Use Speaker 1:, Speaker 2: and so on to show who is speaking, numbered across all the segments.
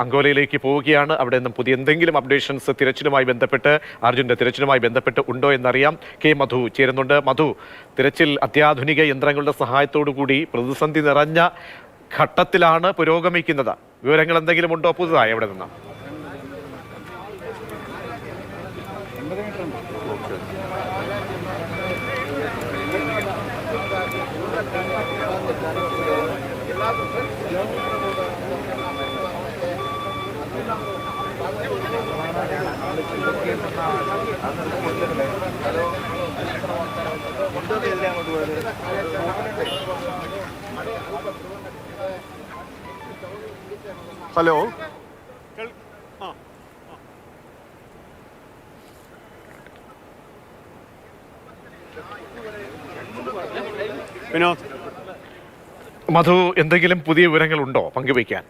Speaker 1: അങ്കോലയിലേക്ക് പോവുകയാണ്. അവിടെ നിന്നും പുതിയ എന്തെങ്കിലും അപ്ഡേഷൻസ് തിരച്ചിലുമായി ബന്ധപ്പെട്ട് അർജുൻ്റെ തിരച്ചിലുമായി ബന്ധപ്പെട്ട് ഉണ്ടോ എന്നറിയാം. കെ മധു ചേരുന്നുണ്ട്. മധു, തിരച്ചിൽ അത്യാധുനിക യന്ത്രങ്ങളുടെ സഹായത്തോടു കൂടി പ്രതിസന്ധി നിറഞ്ഞ ഘട്ടത്തിലാണ് പുരോഗമിക്കുന്നത്. വിവരങ്ങൾ എന്തെങ്കിലും ഉണ്ടോ പുതുതായി അവിടെ നിന്ന്?
Speaker 2: ഹലോ, വിനോദ്.
Speaker 1: മധു, എന്തെങ്കിലും പുതിയ വിവരങ്ങളുണ്ടോ പങ്കുവയ്ക്കാൻ?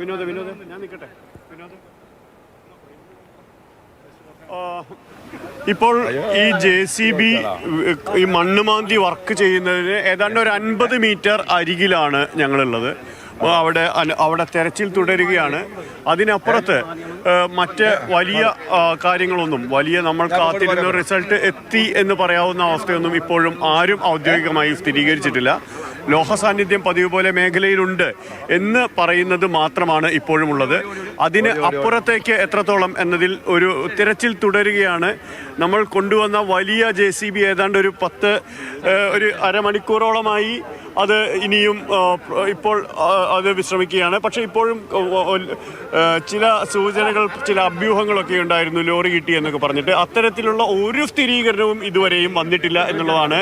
Speaker 2: വിനോദ് ഞാൻ നിൽക്കട്ടെ. വിനോദ്, ഇപ്പോൾ ഈ JCB ഈ മണ്ണുമാന്തി വർക്ക് ചെയ്യുന്നതിന് ഏതാണ്ട് ഒരു 50 മീറ്റർ അരികിലാണ് ഞങ്ങളുള്ളത്. അവിടെ തെരച്ചിൽ തുടരുകയാണ്. അതിനപ്പുറത്ത് മറ്റ് വലിയ കാര്യങ്ങളൊന്നും, നമ്മൾ കാത്തിരുന്ന റിസൾട്ട് എത്തി എന്ന് പറയാവുന്ന അവസ്ഥയൊന്നും ഇപ്പോഴും ആരും ഔദ്യോഗികമായി സ്ഥിരീകരിച്ചിട്ടില്ല. ലോഹ സാന്നിധ്യം പതിവ് പോലെ മേഖലയിലുണ്ട് എന്ന് പറയുന്നത് മാത്രമാണ് ഇപ്പോഴും ഉള്ളത്. അതിന് അപ്പുറത്തേക്ക് എത്രത്തോളം എന്നതിൽ ഒരു തിരച്ചിൽ തുടരുകയാണ്. നമ്മൾ കൊണ്ടുവന്ന വലിയ JCB ഏതാണ്ട് ഒരു അരമണിക്കൂറോളമായി അത് ഇനിയും ഇപ്പോൾ അത് വിശ്രമിക്കുകയാണ്. പക്ഷേ ഇപ്പോഴും ചില സൂചനകൾ, ചില അഭ്യൂഹങ്ങളൊക്കെ ഉണ്ടായിരുന്നു, ലോറി കിട്ടി എന്നൊക്കെ പറഞ്ഞിട്ട്. അത്തരത്തിലുള്ള ഒരു സ്ഥിരീകരണവും ഇതുവരെയും വന്നിട്ടില്ല എന്നുള്ളതാണ്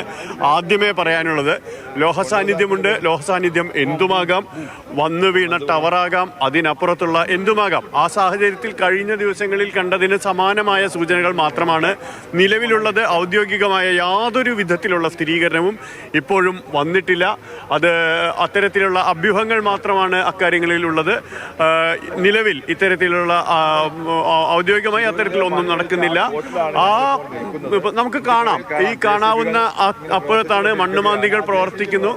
Speaker 2: ആദ്യമേ പറയാനുള്ളത്. ലോഹ സാന്നിധ്യമുണ്ട്. ലോഹ സാന്നിധ്യം എന്തുമാകാം, വന്നു വീണ ടവറാകാം, അതിനപ്പുറത്തുള്ള എന്തുമാകാം. ആ സാഹചര്യത്തിൽ കഴിഞ്ഞ ദിവസങ്ങളിൽ കണ്ടതിന് സമാനമായ സൂചനകൾ മാത്രമാണ് നിലവിലുള്ളത്. ഔദ്യോഗികമായ യാതൊരു വിധത്തിലുള്ള സ്ഥിരീകരണവും ഇപ്പോഴും വന്നിട്ടില്ല. അത് അത്തരത്തിലുള്ള അഭ്യൂഹങ്ങൾ മാത്രമാണ് അക്കാര്യങ്ങളിലുള്ളത്. നിലവിൽ ഇത്തരത്തിലുള്ള ഔദ്യോഗികമായി അത്തരത്തിലൊന്നും നടക്കുന്നില്ല. നമുക്ക് കാണാം, ഈ കാണാവുന്ന അപ്പുറത്താണ് മണ്ണുമാന്തികൾ പ്രവർത്തിക്കുന്നു.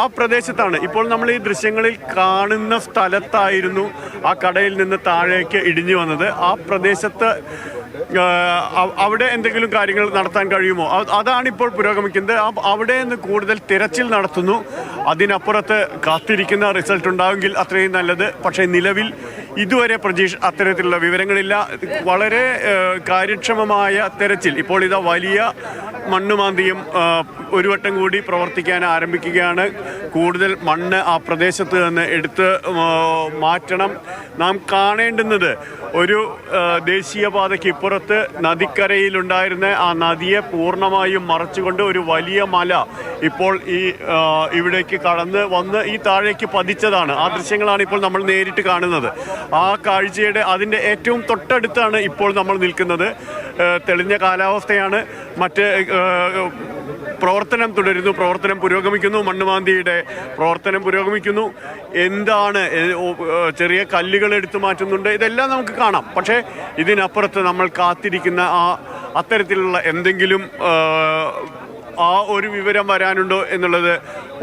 Speaker 2: ആ പ്രദേശത്താണ് ഇപ്പോൾ നമ്മൾ ഈ ദൃശ്യങ്ങളിൽ കാണുന്ന സ്ഥലത്തായിരുന്നു ആ കടയിൽ നിന്ന് താഴേക്ക് ഇടിഞ്ഞു വന്നത്. ആ പ്രദേശത്ത് അവിടെ എന്തെങ്കിലും കാര്യങ്ങൾ നടത്താൻ കഴിയുമോ, അതാണിപ്പോൾ പുരോഗമിക്കുന്നത്. അവിടെ നിന്ന് കൂടുതൽ തിരച്ചിൽ നടത്തുന്നു. അതിനപ്പുറത്ത് കാത്തിരിക്കുന്ന റിസൾട്ട് ഉണ്ടാവുമെങ്കിൽ അത്രയും നല്ലത്. പക്ഷേ നിലവിൽ ഇതുവരെ പ്രജീഷ് അത്തരത്തിലുള്ള വിവരങ്ങളില്ല. വളരെ കാര്യക്ഷമമായ തെരച്ചിൽ. ഇപ്പോൾ ഇതാ വലിയ മണ്ണുമാന്തിയും ഒരു വട്ടം കൂടി പ്രവർത്തിക്കാൻ ആരംഭിക്കുകയാണ്. കൂടുതൽ മണ്ണ് ആ പ്രദേശത്ത് നിന്ന് എടുത്ത് മാറ്റണം. നാം കാണേണ്ടുന്നത് ഒരു ദേശീയപാതയ്ക്ക് ഇപ്പുറത്ത് നദിക്കരയിലുണ്ടായിരുന്ന ആ നദിയെ പൂർണ്ണമായും മറച്ചുകൊണ്ട് ഒരു വലിയ മല ഇപ്പോൾ ഇവിടേക്ക് കടന്ന് വന്ന് ഈ താഴേക്ക് പതിച്ചതാണ്. ആ ദൃശ്യങ്ങളാണ് ഇപ്പോൾ നമ്മൾ നേരിട്ട് കാണുന്നത്. ആ കാഴ്ചയുടെ അതിൻ്റെ ഏറ്റവും തൊട്ടടുത്താണ് ഇപ്പോൾ നമ്മൾ നിൽക്കുന്നത്. തെളിഞ്ഞ കാലാവസ്ഥയാണ്. മറ്റ് പ്രവർത്തനം തുടരുന്നു, പ്രവർത്തനം പുരോഗമിക്കുന്നു. മണ്ണുമാന്തിയുടെ പ്രവർത്തനം പുരോഗമിക്കുന്നു. എന്താണ്, ചെറിയ കല്ലുകൾ എടുത്തു മാറ്റുന്നുണ്ട്, ഇതെല്ലാം നമുക്ക് കാണാം. പക്ഷേ ഇതിനപ്പുറത്ത് നമ്മൾ കാത്തിരിക്കുന്ന അത്തരത്തിലുള്ള എന്തെങ്കിലും ആ ഒരു വിവരം വരാനുണ്ടോ എന്നുള്ളത്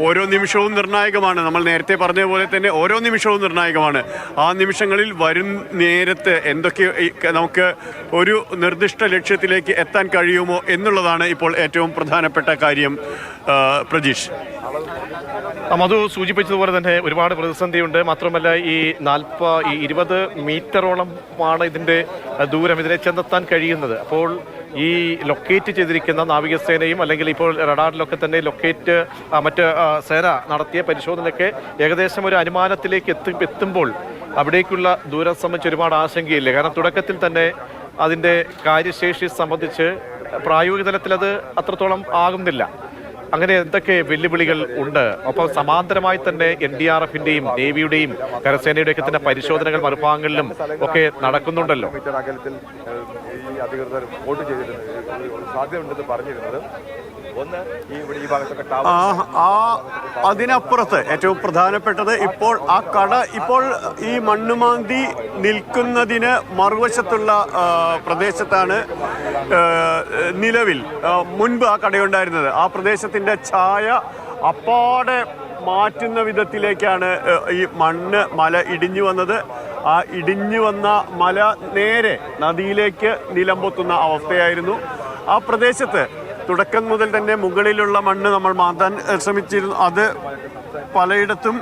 Speaker 2: ഓരോ നിമിഷവും നിർണായകമാണ്. നമ്മൾ നേരത്തെ പറഞ്ഞ പോലെ തന്നെ ഓരോ നിമിഷവും നിർണായകമാണ്. ആ നിമിഷങ്ങളിൽ വരും നേരത്ത് എന്തൊക്കെ നമുക്ക് ഒരു നിർദ്ദിഷ്ട ലക്ഷ്യത്തിലേക്ക് എത്താൻ കഴിയുമോ എന്നുള്ളതാണ് ഇപ്പോൾ ഏറ്റവും പ്രധാനപ്പെട്ട കാര്യം. പ്രജീഷ്,
Speaker 1: മധു സൂചിപ്പിച്ചതുപോലെ തന്നെ ഒരുപാട് പ്രതിസന്ധിയുണ്ട്. മാത്രമല്ല ഈ 20 മീറ്ററോളമാണ് ഇതിൻ്റെ ദൂരം, ഇതിനെ ചെന്നെത്താൻ കഴിയുന്നത്. അപ്പോൾ ഈ ലൊക്കേറ്റ് ചെയ്തിരിക്കുന്ന നാവികസേനയും അല്ലെങ്കിൽ ഇപ്പോൾ റഡാറിലൊക്കെ തന്നെ മറ്റ് സേന നടത്തിയ പരിശോധനയൊക്കെ ഏകദേശം ഒരു അനുമാനത്തിലേക്ക് എത്തുമ്പോൾ അവിടേക്കുള്ള ദൂരം സംബന്ധിച്ച് ഒരുപാട് ആശങ്കയില്ല. കാരണം തുടക്കത്തിൽ തന്നെ അതിൻ്റെ കാര്യശേഷി സംബന്ധിച്ച് പ്രായോഗിക തലത്തിൽ അത് അത്രത്തോളം ആകുന്നില്ല. അങ്ങനെ എന്തൊക്കെ വെല്ലുവിളികൾ ഉണ്ട്. അപ്പോൾ സമാന്തരമായി തന്നെ NDRFിന്റെയും നേവിയുടെയും കരസേനയുടെയൊക്കെ തന്നെ പരിശോധനകൾ മറുഭാഗങ്ങളിലും ഒക്കെ നടക്കുന്നുണ്ടല്ലോ.
Speaker 3: അധികൃതർ റിപ്പോർട്ട് ചെയ്തിരുന്നത് സാധ്യതയുണ്ടെന്ന് പറഞ്ഞിരുന്നത്.
Speaker 2: അതിനപ്പുറത്ത് ഏറ്റവും പ്രധാനപ്പെട്ടത് ഇപ്പോൾ ഈ മണ്ണുമാന്തി നിൽക്കുന്നതിന് മറുവശത്തുള്ള പ്രദേശത്താണ് നിലവിൽ മുൻപ് ആ കടയുണ്ടായിരുന്നത്. ആ പ്രദേശത്തിൻ്റെ ഛായ അപ്പാടെ മാറ്റുന്ന വിധത്തിലേക്കാണ് ഈ മല ഇടിഞ്ഞു വന്നത്. ആ ഇടിഞ്ഞു വന്ന മല നേരെ നദിയിലേക്ക് നിലംപൊത്തുന്ന അവസ്ഥയായിരുന്നു. ആ പ്രദേശത്ത് തുടക്കം മുതൽ തന്നെ മുകളിലുള്ള മണ്ണ് നമ്മൾ മാറ്റാൻ ശ്രമിച്ചിരുന്നു. അത് പലയിടത്തും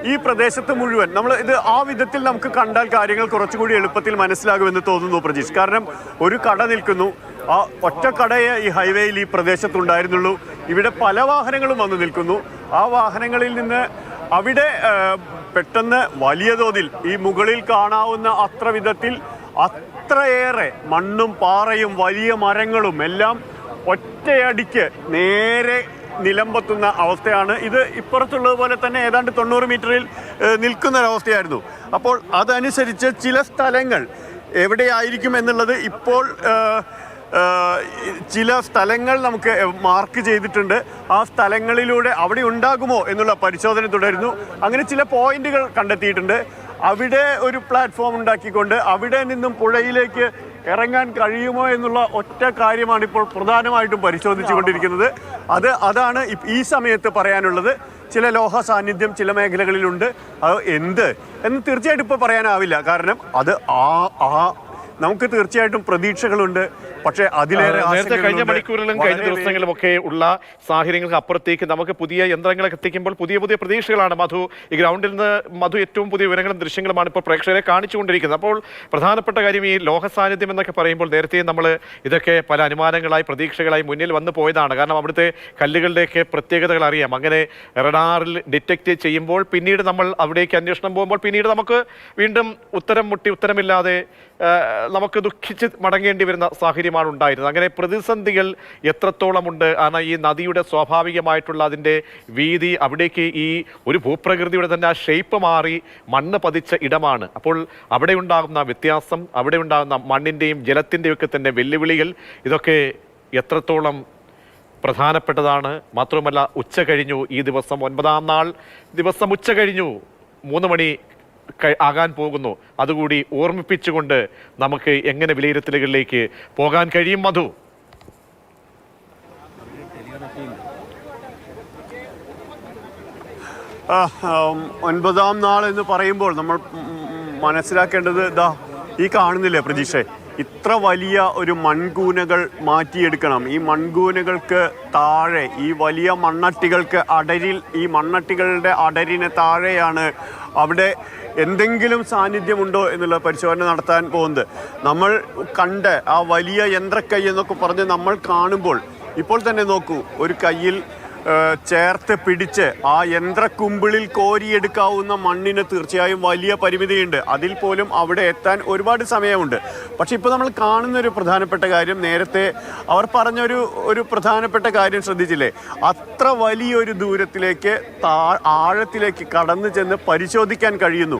Speaker 2: ഈ പ്രദേശത്ത് മുഴുവൻ നമ്മൾ ഇത് ആ വിധത്തിൽ നമുക്ക് കണ്ടാൽ കാര്യങ്ങൾ കുറച്ചുകൂടി എളുപ്പത്തിൽ മനസ്സിലാകുമെന്ന് തോന്നുന്നു പ്രജീഷ്. കാരണം ഒരു കട നിൽക്കുന്നു, ആ ഒറ്റ കടയെ ഈ ഹൈവേയിൽ ഈ പ്രദേശത്തുണ്ടായിരുന്നുള്ളൂ. ഇവിടെ പല വാഹനങ്ങളും വന്ന് നിൽക്കുന്നു. ആ വാഹനങ്ങളിൽ നിന്ന് അവിടെ പെട്ടെന്ന് വലിയ തോതിൽ ഈ മുകളിൽ കാണാവുന്ന അത്ര വിധത്തിൽ അത്രയേറെ മണ്ണും പാറയും വലിയ മരങ്ങളും എല്ലാം ഒറ്റയടിക്ക് നേരെ നിലംപൊത്തുന്ന അവസ്ഥയാണ്. ഇത് ഇപ്പുറത്തുള്ളതുപോലെ തന്നെ ഏതാണ്ട് 90 മീറ്ററിൽ നിൽക്കുന്നൊരവസ്ഥയായിരുന്നു. അപ്പോൾ അതനുസരിച്ച് ചില സ്ഥലങ്ങൾ എവിടെയായിരിക്കും എന്നുള്ളത് ഇപ്പോൾ ചില സ്ഥലങ്ങൾ നമുക്ക് മാർക്ക് ചെയ്തിട്ടുണ്ട്. ആ സ്ഥലങ്ങളിലൂടെ അവിടെ ഉണ്ടാകുമോ എന്നുള്ള പരിശോധന തുടരുന്നു. അങ്ങനെ ചില പോയിന്റുകൾ കണ്ടെത്തിയിട്ടുണ്ട്. അവിടെ ഒരു പ്ലാറ്റ്ഫോം ഉണ്ടാക്കിക്കൊണ്ട് അവിടെ നിന്നും പുഴയിലേക്ക് ഇറങ്ങാൻ കഴിയുമോ എന്നുള്ള ഒറ്റ കാര്യമാണ് ഇപ്പോൾ പ്രധാനമായിട്ടും പരിശോധിച്ചു കൊണ്ടിരിക്കുന്നത്. അതാണ് ഈ സമയത്ത് പറയാനുള്ളത്. ചില ലോഹ സാന്നിധ്യം ചില മേഖലകളിലുണ്ട്. അത് എന്ന് തീർച്ചയായിട്ടും ഇപ്പോൾ പറയാനാവില്ല. കാരണം അത് നമുക്ക് തീർച്ചയായിട്ടും പ്രതീക്ഷകളുണ്ട്. പക്ഷേ അതിലേറെ
Speaker 1: നേരത്തെ കഴിഞ്ഞ മണിക്കൂറിലും കഴിഞ്ഞ ദിവസങ്ങളിലും ഒക്കെ ഉള്ള സാഹചര്യങ്ങൾക്ക് അപ്പുറത്തേക്ക് നമുക്ക് പുതിയ യന്ത്രങ്ങളൊക്കെ എത്തിക്കുമ്പോൾ പുതിയ പുതിയ പ്രതീക്ഷകളാണ് മധു. ഈ ഗ്രൗണ്ടിൽ നിന്ന് മധു ഏറ്റവും പുതിയ വിവരങ്ങളും ദൃശ്യങ്ങളുമാണ് ഇപ്പോൾ പ്രേക്ഷകരെ കാണിച്ചുകൊണ്ടിരിക്കുന്നത്. അപ്പോൾ പ്രധാനപ്പെട്ട കാര്യം ഈ ലോഹ സാന്നിധ്യം എന്നൊക്കെ പറയുമ്പോൾ നേരത്തെ നമ്മൾ ഇതൊക്കെ പല അനുമാനങ്ങളായി പ്രതീക്ഷകളായി മുന്നിൽ വന്നു പോയതാണ്. കാരണം അവിടുത്തെ കല്ലുകളുടെയൊക്കെ പ്രത്യേകതകൾ അറിയാം. അങ്ങനെ റഡാറിൽ ഡിറ്റക്ട് ചെയ്യുമ്പോൾ പിന്നീട് നമ്മൾ അവിടേക്ക് അന്വേഷണം പോകുമ്പോൾ പിന്നീട് നമുക്ക് വീണ്ടും ഉത്തരമില്ലാതെ നമുക്ക് ദുഃഖിച്ച് മടങ്ങേണ്ടി വരുന്ന സാഹചര്യമാണ് ഉണ്ടായിരുന്നത്. അങ്ങനെ പ്രതിസന്ധികൾ എത്രത്തോളമുണ്ട്. കാരണം ഈ നദിയുടെ സ്വാഭാവികമായിട്ടുള്ള അതിൻ്റെ വീതി, അവിടേക്ക് ഈ ഒരു ഭൂപ്രകൃതിയുടെ തന്നെ ആ ഷേപ്പ് മാറി മണ്ണ് പതിച്ച ഇടമാണ്. അപ്പോൾ അവിടെ ഉണ്ടാകുന്ന വ്യത്യാസം, അവിടെ ഉണ്ടാകുന്ന മണ്ണിൻ്റെയും ജലത്തിൻ്റെയും ഒക്കെ തന്നെ വെല്ലുവിളികൾ, ഇതൊക്കെ എത്രത്തോളം പ്രധാനപ്പെട്ടതാണ്. മാത്രമല്ല ഉച്ച കഴിഞ്ഞു ഈ ദിവസം 9-ാം നാൾ ദിവസം ഉച്ച കഴിഞ്ഞു 3 മണി ആകാൻ പോകുന്നു. അതുകൂടി ഓർമ്മിപ്പിച്ചുകൊണ്ട് നമുക്ക് എങ്ങനെ വിലയിരുത്തലുകളിലേക്ക് പോകാൻ കഴിയും മധു?
Speaker 2: ഒൻപതാം നാൾ എന്ന് പറയുമ്പോൾ നമ്മൾ മനസ്സിലാക്കേണ്ടത് ഈ കാണുന്നില്ലേ പ്രതീക്ഷ, ഇത്ര വലിയ ഒരു മൺകൂനകൾ മാറ്റിയെടുക്കണം. ഈ മൺകൂനകൾക്ക് താഴെ ഈ വലിയ മണ്ണട്ടികൾക്ക് ഈ മണ്ണട്ടികളുടെ അടരിന് താഴെയാണ് അവിടെ എന്തെങ്കിലും സാന്നിധ്യമുണ്ടോ എന്നുള്ള പരിശോധന നടത്താൻ പോകുന്നത്. നമ്മൾ കണ്ട് ആ വലിയ യന്ത്രക്കൈ എന്നൊക്കെ പറഞ്ഞ് നമ്മൾ കാണുമ്പോൾ ഇപ്പോൾ തന്നെ നോക്കൂ, ഒരു കയ്യിൽ ചേർത്ത് പിടിച്ച് ആ യന്ത്രക്കുമ്പിളിൽ കോരിയെടുക്കാവുന്ന മണ്ണിന് തീർച്ചയായും വലിയ പരിമിതിയുണ്ട്. അതിൽ പോലും അവിടെ എത്താൻ ഒരുപാട് സമയമുണ്ട്. പക്ഷെ ഇപ്പോൾ നമ്മൾ കാണുന്ന ഒരു പ്രധാനപ്പെട്ട കാര്യം, നേരത്തെ അവർ പറഞ്ഞൊരു പ്രധാനപ്പെട്ട കാര്യം ശ്രദ്ധിച്ചില്ലേ, അത്ര വലിയൊരു ദൂരത്തിലേക്ക് ആഴത്തിലേക്ക് കടന്നു ചെന്ന് പരിശോധിക്കാൻ കഴിയുന്നു.